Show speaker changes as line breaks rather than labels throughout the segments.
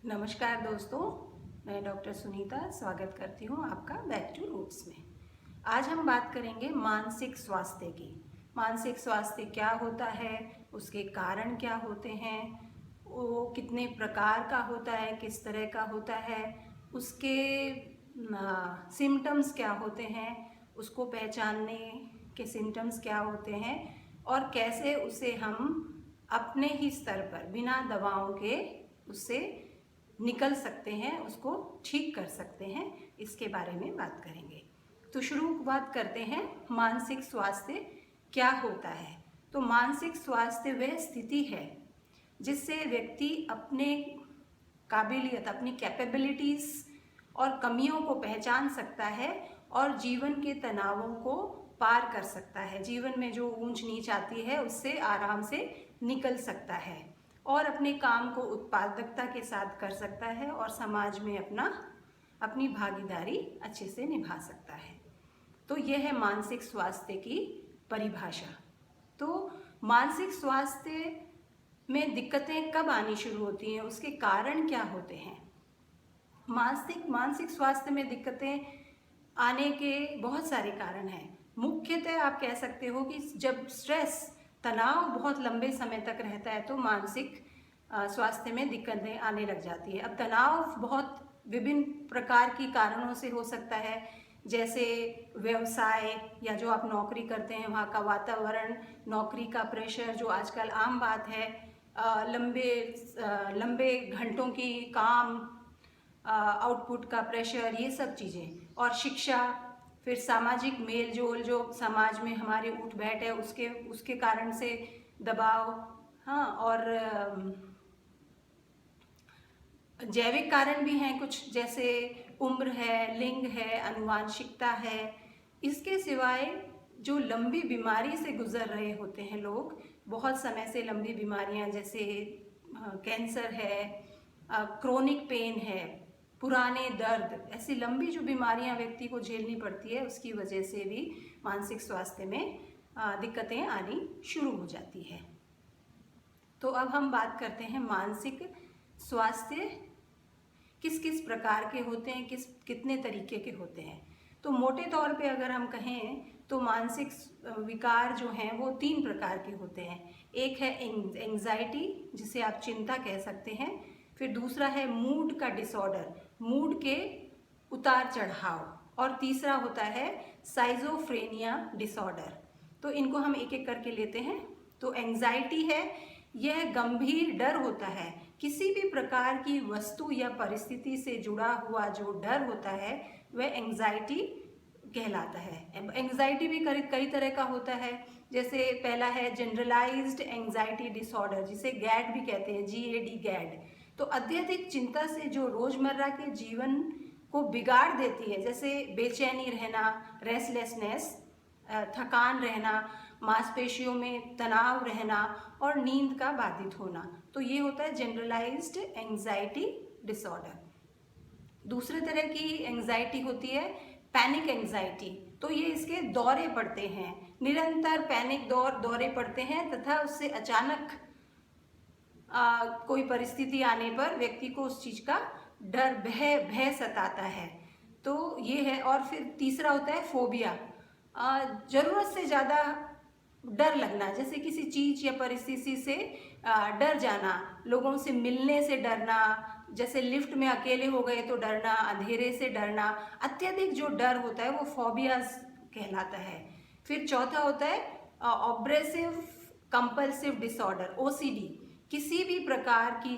नमस्कार दोस्तों, मैं डॉक्टर सुनीता स्वागत करती हूँ आपका बैक टू रूट्स में। आज हम बात करेंगे मानसिक स्वास्थ्य की। मानसिक स्वास्थ्य क्या होता है, उसके कारण क्या होते हैं, वो कितने प्रकार का होता है, किस तरह का होता है, उसके सिम्टम्स क्या होते हैं, उसको पहचानने के सिम्टम्स क्या होते हैं और कैसे उसे हम अपने ही स्तर पर बिना दवाओं के उससे निकल सकते हैं, उसको ठीक कर सकते हैं, इसके बारे में बात करेंगे। तो शुरुआत करते हैं, मानसिक स्वास्थ्य क्या होता है। तो मानसिक स्वास्थ्य वह स्थिति है जिससे व्यक्ति अपने काबिलियत, अपनी कैपेबिलिटीज़ और कमियों को पहचान सकता है और जीवन के तनावों को पार कर सकता है। जीवन में जो ऊंच नीच आती है उससे आराम से निकल सकता है और अपने काम को उत्पादकता के साथ कर सकता है और समाज में अपनी भागीदारी अच्छे से निभा सकता है। तो यह है मानसिक स्वास्थ्य की परिभाषा। तो मानसिक स्वास्थ्य में दिक्कतें कब आनी शुरू होती हैं, उसके कारण क्या होते हैं। मानसिक स्वास्थ्य में दिक्कतें आने के बहुत सारे कारण हैं। मुख्यतः आप कह सकते हो कि जब स्ट्रेस, तनाव बहुत लंबे समय तक रहता है तो मानसिक स्वास्थ्य में दिक्कतें आने लग जाती है। अब तनाव बहुत विभिन्न प्रकार की कारणों से हो सकता है, जैसे व्यवसाय या जो आप नौकरी करते हैं वहाँ का वातावरण, नौकरी का प्रेशर जो आजकल आम बात है, लंबे घंटों की काम, आउटपुट का प्रेशर, ये सब चीज़ें, और शिक्षा, फिर सामाजिक मेल जोल जो समाज में हमारे उठ बैठ है उसके कारण से दबाव, हाँ, और जैविक कारण भी हैं कुछ, जैसे उम्र है, लिंग है, आनुवांशिकता है। इसके सिवाय जो लंबी बीमारी से गुजर रहे होते हैं लोग, बहुत समय से लंबी बीमारियां जैसे कैंसर है, क्रोनिक पेन है, पुराने दर्द, ऐसी लंबी जो बीमारियां व्यक्ति को झेलनी पड़ती है, उसकी वजह से भी मानसिक स्वास्थ्य में दिक्कतें आनी शुरू हो जाती है। तो अब हम बात करते हैं मानसिक स्वास्थ्य किस किस प्रकार के होते हैं, कितने तरीके के होते हैं। तो मोटे तौर पे अगर हम कहें तो मानसिक विकार जो हैं वो 3 प्रकार के होते हैं। एक है एंग्जाइटी, जिसे आप चिंता कह सकते हैं। फिर दूसरा है मूड का डिसऑर्डर, मूड के उतार चढ़ाव, और तीसरा होता है साइजोफ्रेनिया डिसऑर्डर। तो इनको हम एक एक करके लेते हैं। तो एंग्जाइटी है, यह गंभीर डर होता है, किसी भी प्रकार की वस्तु या परिस्थिति से जुड़ा हुआ जो डर होता है वह एंग्जाइटी कहलाता है। एंग्जाइटी भी कई तरह का होता है, जैसे पहला है जनरलाइज्ड एंग्जाइटी डिसऑर्डर, जिसे गैड भी कहते हैं, GAD, गैड। तो अत्यधिक चिंता से जो रोजमर्रा के जीवन को बिगाड़ देती है, जैसे बेचैनी रहना, रेस्टलेसनेस, थकान रहना, मांसपेशियों में तनाव रहना और नींद का बाधित होना। तो ये होता है जनरलाइज्ड एंग्जाइटी डिसऑर्डर। दूसरे तरह की एंग्जाइटी होती है पैनिक एंग्जाइटी। तो ये इसके दौरे पड़ते हैं, निरंतर पैनिक दौरे पड़ते हैं तथा उससे अचानक कोई परिस्थिति आने पर व्यक्ति को उस चीज़ का डर, भय सताता है। तो ये है। और फिर तीसरा होता है फोबिया, ज़रूरत से ज़्यादा डर लगना, जैसे किसी चीज़ या परिस्थिति से डर जाना, लोगों से मिलने से डरना, जैसे लिफ्ट में अकेले हो गए तो डरना, अंधेरे से डरना, अत्यधिक जो डर होता है वो फोबियाज कहलाता है। फिर चौथा होता है ऑब्सेसिव कंपल्सिव डिसऑर्डर, OCD, किसी भी प्रकार की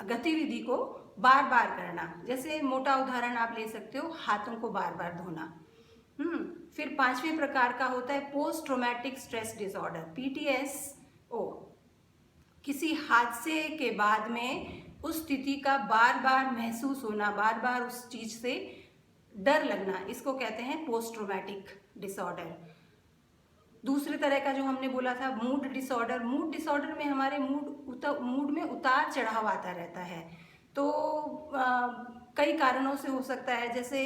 गतिविधि को बार बार करना, जैसे मोटा उदाहरण आप ले सकते हो, हाथों को बार बार धोना। फिर 5वें प्रकार का होता है post traumatic stress disorder, PTSO, किसी हादसे के बाद में उस स्थिति का बार बार महसूस होना, बार बार उस चीज से डर लगना, इसको कहते हैं पोस्ट ट्रॉमेटिक डिसऑर्डर। दूसरे तरह का जो हमने बोला था मूड डिसऑर्डर, मूड डिसऑर्डर में हमारे मूड में उतार चढ़ाव आता रहता है। तो कई कारणों से हो सकता है, जैसे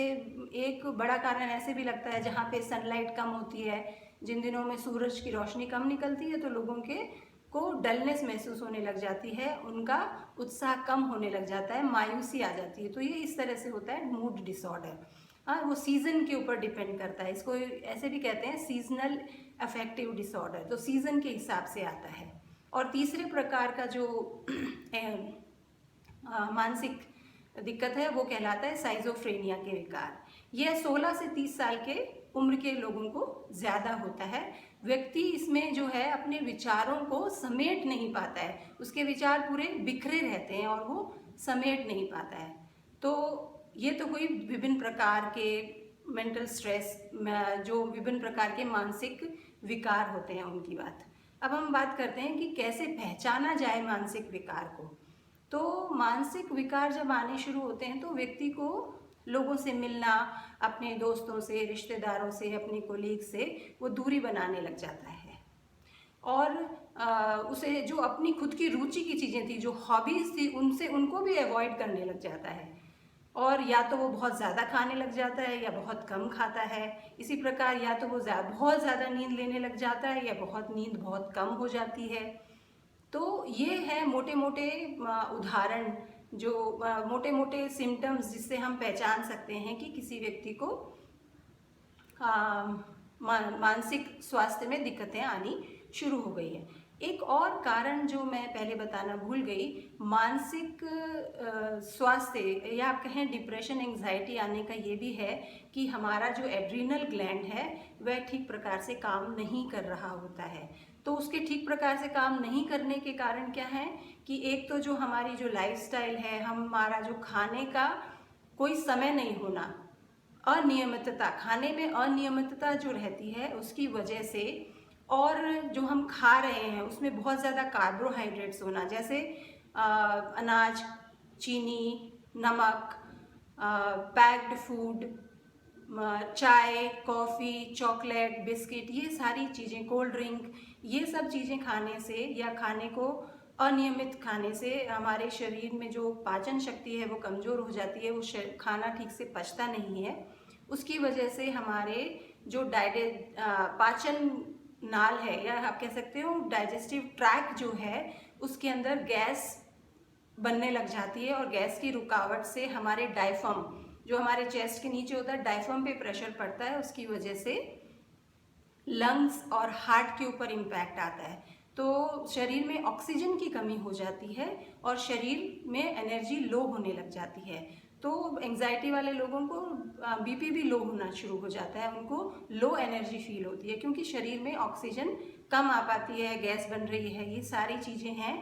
एक बड़ा कारण ऐसे भी लगता है जहाँ पे सनलाइट कम होती है, जिन दिनों में सूरज की रोशनी कम निकलती है तो लोगों के को डलनेस महसूस होने लग जाती है, उनका उत्साह कम होने लग जाता है, मायूसी आ जाती है। तो ये इस तरह से होता है मूड डिसऑर्डर। हाँ, वो सीज़न के ऊपर डिपेंड करता है। इसको ऐसे भी कहते हैं सीजनल अफेक्टिव डिसऑर्डर, तो सीज़न के हिसाब से आता है। और तीसरे प्रकार का जो मानसिक दिक्कत है वो कहलाता है साइजोफ्रेनिया के विकार। यह 16 से 30 साल के उम्र के लोगों को ज़्यादा होता है। व्यक्ति इसमें जो है अपने विचारों को समेट नहीं पाता है, उसके विचार पूरे बिखरे रहते हैं और वो समेट नहीं पाता है। तो ये तो हुई विभिन्न प्रकार के मेंटल स्ट्रेस, जो विभिन्न प्रकार के मानसिक विकार होते हैं उनकी बात। अब हम बात करते हैं कि कैसे पहचाना जाए मानसिक विकार को। तो मानसिक विकार जब आने शुरू होते हैं तो व्यक्ति को लोगों से मिलना, अपने दोस्तों से, रिश्तेदारों से, अपने कोलीग से वो दूरी बनाने लग जाता है। और उसे जो अपनी खुद की रुचि की चीज़ें थी, जो हॉबीज़ थी, उनको भी अवॉइड करने लग जाता है। और या तो वो बहुत ज़्यादा खाने लग जाता है या बहुत कम खाता है। इसी प्रकार या तो वो बहुत ज़्यादा नींद लेने लग जाता है या नींद बहुत कम हो जाती है। तो ये है मोटे मोटे उदाहरण, जो मोटे मोटे सिम्टम्स जिससे हम पहचान सकते हैं कि किसी व्यक्ति को मानसिक स्वास्थ्य में दिक्कतें आनी शुरू हो गई है। एक और कारण जो मैं पहले बताना भूल गई, मानसिक स्वास्थ्य या आप कहें डिप्रेशन, एंग्जाइटी आने का ये भी है कि हमारा जो एड्रीनल ग्लैंड है वह ठीक प्रकार से काम नहीं कर रहा होता है। तो उसके ठीक प्रकार से काम नहीं करने के कारण क्या है कि एक तो जो हमारी जो लाइफस्टाइल है, हमारा जो खाने का कोई समय नहीं होना, अनियमितता, खाने में अनियमितता जो रहती है उसकी वजह से, और जो हम खा रहे हैं उसमें बहुत ज़्यादा कार्बोहाइड्रेट्स होना, जैसे अनाज, चीनी, नमक, पैक्ड फूड, चाय, कॉफ़ी, चॉकलेट, बिस्किट, ये सारी चीज़ें, कोल्ड ड्रिंक, ये सब चीज़ें खाने से या खाने को अनियमित खाने से हमारे शरीर में जो पाचन शक्ति है वो कमज़ोर हो जाती है, वो खाना ठीक से पचता नहीं है। उसकी वजह से हमारे जो पाचन नाल है, या आप कह सकते हो डाइजेस्टिव ट्रैक जो है, उसके अंदर गैस बनने लग जाती है और गैस की रुकावट से हमारे डायफ्राम, जो हमारे चेस्ट के नीचे होता है, डायफ्राम पे प्रेशर पड़ता है, उसकी वजह से लंग्स और हार्ट के ऊपर इम्पैक्ट आता है। तो शरीर में ऑक्सीजन की कमी हो जाती है और शरीर में एनर्जी लो होने लग जाती है। तो एंग्जाइटी वाले लोगों को बीपी भी लो होना शुरू हो जाता है, उनको लो एनर्जी फील होती है क्योंकि शरीर में ऑक्सीजन कम आ पाती है, गैस बन रही है। ये सारी चीज़ें हैं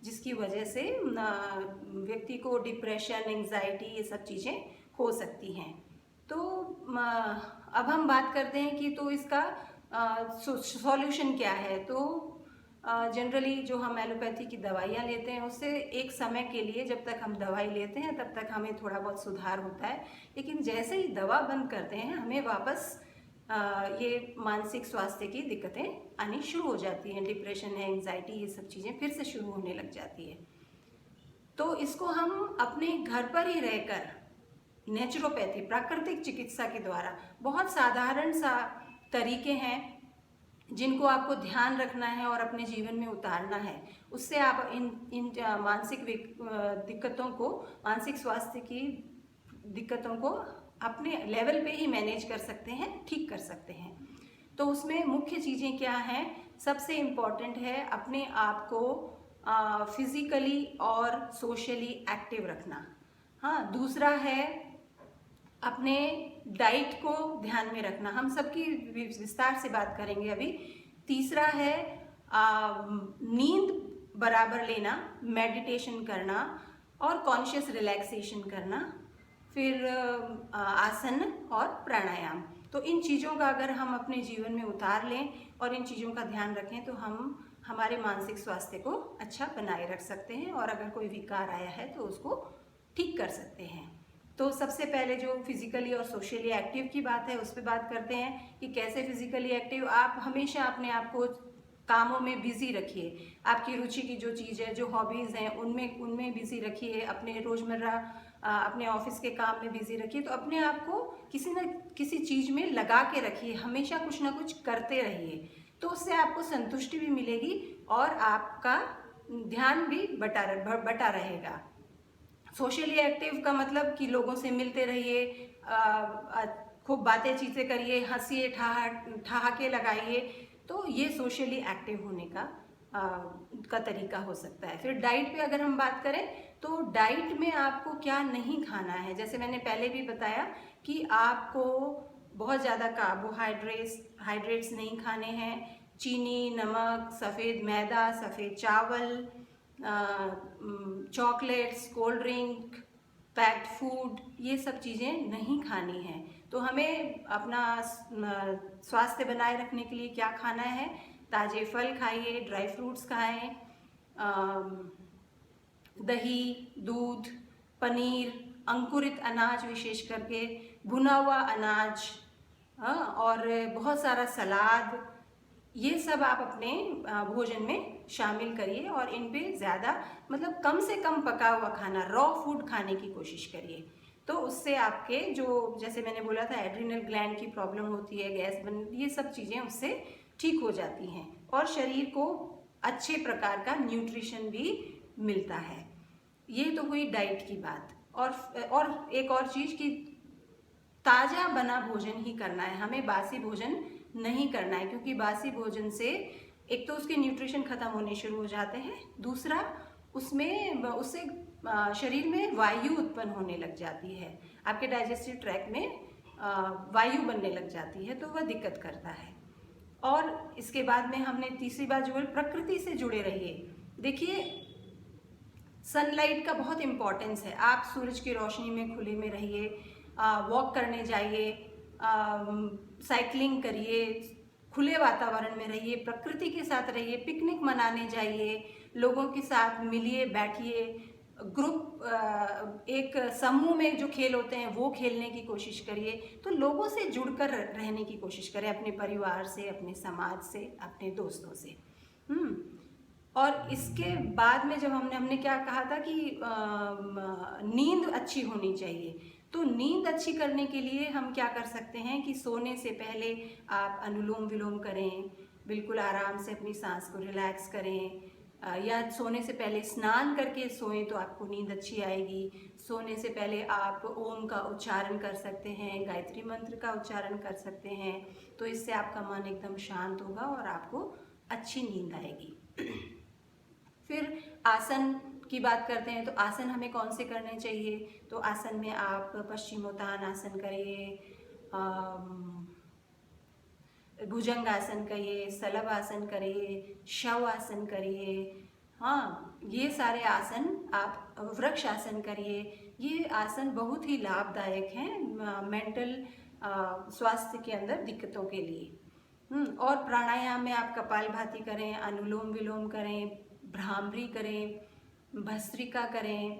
जिसकी वजह से व्यक्ति को डिप्रेशन, एंग्जाइटी, ये सब चीज़ें हो सकती हैं। तो अब हम बात करते हैं कि तो इसका सॉल्यूशन क्या है। तो जनरली जो हम एलोपैथी की दवाइयाँ लेते हैं उससे एक समय के लिए, जब तक हम दवाई लेते हैं तब तक हमें थोड़ा बहुत सुधार होता है, लेकिन जैसे ही दवा बंद करते हैं हमें वापस ये मानसिक स्वास्थ्य की दिक्कतें आनी शुरू हो जाती हैं। डिप्रेशन है, एंग्जाइटी, ये सब चीज़ें फिर से शुरू होने लग जाती है। तो इसको हम अपने घर पर ही रहकर नेचुरोपैथी, प्राकृतिक चिकित्सा के द्वारा, बहुत साधारण सा तरीके हैं जिनको आपको ध्यान रखना है और अपने जीवन में उतारना है। उससे आप इन मानसिक दिक्कतों को, मानसिक स्वास्थ्य की दिक्कतों को अपने लेवल पे ही मैनेज कर सकते हैं, ठीक कर सकते हैं। तो उसमें मुख्य चीज़ें क्या हैं? सबसे इम्पॉर्टेंट है अपने आप को फिज़िकली और सोशली एक्टिव रखना। हाँ, दूसरा है अपने डाइट को ध्यान में रखना, हम सबकी विस्तार से बात करेंगे अभी। तीसरा है नींद बराबर लेना, मेडिटेशन करना और कॉन्शियस रिलैक्सेशन करना, फिर आसन और प्राणायाम। तो इन चीज़ों का अगर हम अपने जीवन में उतार लें और इन चीज़ों का ध्यान रखें तो हम हमारे मानसिक स्वास्थ्य को अच्छा बनाए रख सकते हैं, और अगर कोई विकार आया है तो उसको ठीक कर सकते हैं। तो सबसे पहले जो फिज़िकली और सोशली एक्टिव की बात है उस पर बात करते हैं कि कैसे फिज़िकली एक्टिव। आप हमेशा अपने आप को कामों में बिज़ी रखिए, आपकी रुचि की जो चीज़ है, जो हॉबीज़ हैं, उनमें बिज़ी रखिए, अपने रोज़मर्रा अपने ऑफिस के काम में बिज़ी रखिए। तो अपने आप को किसी न किसी चीज़ में लगा के रखिए, हमेशा कुछ ना कुछ करते रहिए। तो उससे आपको संतुष्टि भी मिलेगी और आपका ध्यान भी बटा रहेगा। सोशली एक्टिव का मतलब कि लोगों से मिलते रहिए, खूब बातें चीतें करिए, हंसिए, ठहाके लगाइए, तो ये सोशली एक्टिव होने का तरीका हो सकता है। फिर डाइट पे अगर हम बात करें तो डाइट में आपको क्या नहीं खाना है, जैसे मैंने पहले भी बताया कि आपको बहुत ज़्यादा कार्बोहाइड्रेट्स नहीं खाने हैं, चीनी, नमक, सफ़ेद मैदा, सफ़ेद चावल, chocolates, cold drink, packed food, ये सब चीज़ें नहीं खानी हैं। तो हमें अपना स्वास्थ्य बनाए रखने के लिए क्या खाना है? ताज़े फल खाइए, ड्राई फ्रूट्स खाएं, दही, दूध, पनीर, अंकुरित अनाज विशेष करके, भुना हुआ अनाज, और बहुत सारा सलाद, ये सब आप अपने भोजन में शामिल करिए और इन पे ज़्यादा मतलब कम से कम पका हुआ खाना, रॉ फूड खाने की कोशिश करिए। तो उससे आपके जो, जैसे मैंने बोला था, एड्रिनल ग्लैंड की प्रॉब्लम होती है, गैस बन, ये सब चीज़ें उससे ठीक हो जाती हैं और शरीर को अच्छे प्रकार का न्यूट्रिशन भी मिलता है। ये तो हुई डाइट की बात। और एक और चीज़ कि ताज़ा बना भोजन ही करना है, हमें बासी भोजन नहीं करना है, क्योंकि बासी भोजन से एक तो उसके न्यूट्रिशन ख़त्म होने शुरू हो जाते हैं, दूसरा उससे शरीर में वायु उत्पन्न होने लग जाती है, आपके डाइजेस्टिव ट्रैक्ट में वायु बनने लग जाती है, तो वह दिक्कत करता है। और इसके बाद में हमने तीसरी बात जो है, प्रकृति से जुड़े रहिए। देखिए, सनलाइट का बहुत इम्पोर्टेंस है। आप सूरज की रोशनी में खुले में रहिए, वॉक करने जाइए, साइकिलिंग करिए, खुले वातावरण में रहिए, प्रकृति के साथ रहिए, पिकनिक मनाने जाइए, लोगों के साथ मिलिए, बैठिए, एक समूह में जो खेल होते हैं वो खेलने की कोशिश करिए। तो लोगों से जुड़कर रहने की कोशिश करें, अपने परिवार से, अपने समाज से, अपने दोस्तों से। और इसके बाद में जब हमने क्या कहा था कि नींद अच्छी होनी चाहिए, तो नींद अच्छी करने के लिए हम क्या कर सकते हैं कि सोने से पहले आप अनुलोम विलोम करें, बिल्कुल आराम से अपनी सांस को रिलैक्स करें, या सोने से पहले स्नान करके सोएं तो आपको नींद अच्छी आएगी। सोने से पहले आप ओम का उच्चारण कर सकते हैं, गायत्री मंत्र का उच्चारण कर सकते हैं, तो इससे आपका मन एकदम शांत होगा और आपको अच्छी नींद आएगी। फिर आसन की बात करते हैं, तो आसन हमें कौन से करने चाहिए? तो आसन में आप पश्चिमोत्तान आसन करिए, भुजंग आसन करिए, सलभ आसन करिए, शव आसन करिए, हाँ, ये सारे आसन आप, वृक्ष आसन करिए। ये आसन बहुत ही लाभदायक हैं मेंटल स्वास्थ्य के अंदर दिक्कतों के लिए। और प्राणायाम में आप कपालभाति करें, अनुलोम विलोम करें, भ्रामरी करें, भस्त्रिका करें,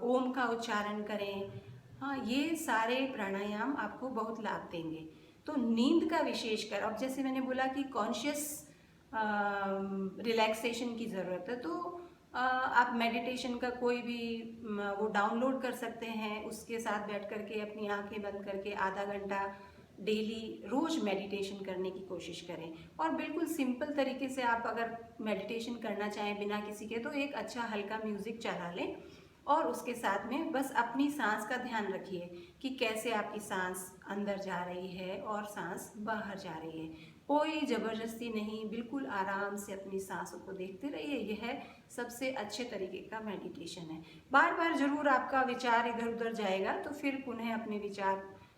ओम का उच्चारण करें। हाँ, ये सारे प्राणायाम आपको बहुत लाभ देंगे। तो नींद का विशेष कर, अब जैसे मैंने बोला कि कॉन्शियस रिलैक्सेशन की ज़रूरत है, तो आप मेडिटेशन का कोई भी वो डाउनलोड कर सकते हैं, उसके साथ बैठ करके अपनी आंखें बंद करके आधा घंटा डेली रोज़ मेडिटेशन करने की कोशिश करें। और बिल्कुल सिंपल तरीके से आप अगर मेडिटेशन करना चाहें बिना किसी के, तो एक अच्छा हल्का म्यूज़िक चला लें और उसके साथ में बस अपनी सांस का ध्यान रखिए कि कैसे आपकी सांस अंदर जा रही है और सांस बाहर जा रही है। कोई ज़बरदस्ती नहीं, बिल्कुल आराम से अपनी सांसों को देखते रहिए। यह सबसे अच्छे तरीके का मेडिटेशन है। बार बार ज़रूर आपका विचार इधर उधर जाएगा, तो फिर पुनः अपने विचार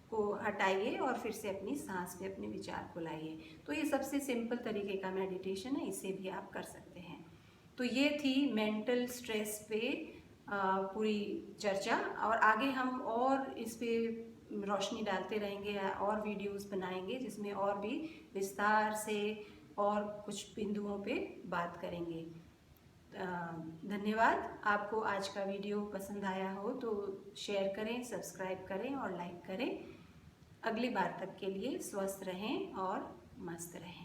को हटाइए और फिर से अपनी सांस पे अपने विचार को लाइए। तो ये सबसे सिंपल तरीके का मेडिटेशन है, इसे भी आप कर सकते हैं। तो ये थी मेंटल स्ट्रेस पे पूरी चर्चा, और आगे हम और इस पे रोशनी डालते रहेंगे, और वीडियोस बनाएंगे जिसमें और भी विस्तार से और कुछ बिंदुओं पे बात करेंगे। धन्यवाद। आपको आज का वीडियो पसंद आया हो तो शेयर करें, सब्सक्राइब करें और लाइक करें। अगली बार तक के लिए स्वस्थ रहें और मस्त रहें।